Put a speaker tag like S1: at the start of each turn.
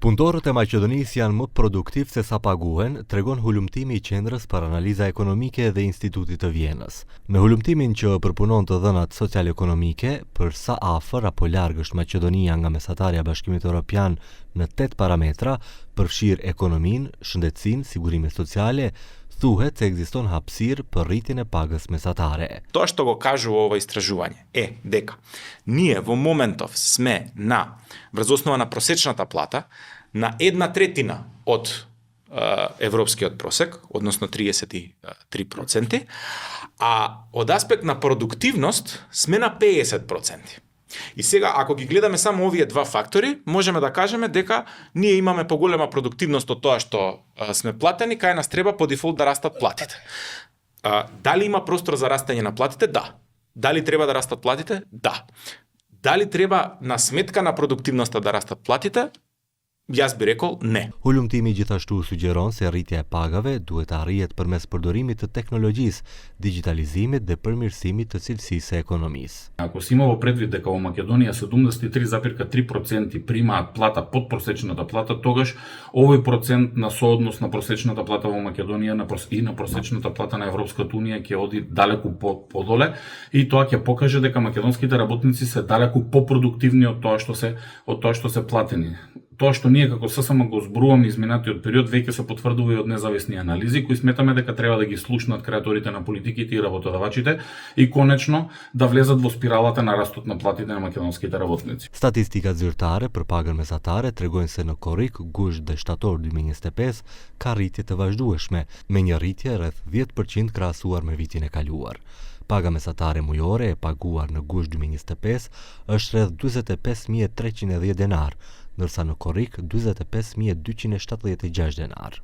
S1: Punëtorët e Maqedonisë janë më produktiv se sa paguhen, tregon hulumtimi i Qendrës për Analiza Ekonomike dhe Institutit të Vjenës. Në hulumtimin që përpunon të dhënat social-ekonomike, për sa afër apo larg është Maqedonia nga mesatarja e Bashkimit Evropian në 8 parametra, përfshir ekonominë, shëndetësinë, sigurimin sociale, thuhet se ekziston hapësirë për rritjen e pagës mesatare.
S2: Тоа што го кажува ова истражување е дека ние во моментов сме врз основа на просечната плата на 1/3 од европскиот просек, односно 33%, а од аспект на продуктивност сме на 50%. И сега, ако ги гледаме само овие два фактори, можеме да кажеме дека ние имаме поголема продуктивност од тоа што сме платени, кај нас треба по дефолт да растат платите. Дали има простор за растање на платите? Да. Дали треба да растат платите? Да. Дали треба на сметка на продуктивноста да растат платите? Јас би рекол не.
S1: Hulumtimi gjithashtu sugjeron se rritja e pagave duhet të arrihet përmes përdorimit të teknologjisë, digitalizimit dhe përmirësimit të cilësisë së ekonomisë.
S3: Ако се има во предвид дека во Македонија 73,3% примаат плата под просечната плата, тогаш овој процент на сооднос на просечната плата во Македонија и на просечната плата на Европската унија ќе оди далеку подоле и тоа ќе покаже дека македонските работници се далеку попродуктивни од тоа што се платени. Тоа што ние како ССМ го зборуваме изминатиот период веќе се потврдува и од независни анализи кои сметаме дека треба да ги слушнат креаторите на политиките и работодавачите и конечно да влезат во спиралата на растот на платите на македонските работници.
S1: Statistikat zyrtare për pagën mesatare tregojnë se në korrik, gusht dhe shtator 2025 ka rritje të vazhdueshme, me një rritje rreth 10% krahasuar me vitin e kaluar. Paga mesatare mujore e paguar në gusht 2025 është rreth 45.310 denar, ndërsa në korrik 45.276 denar.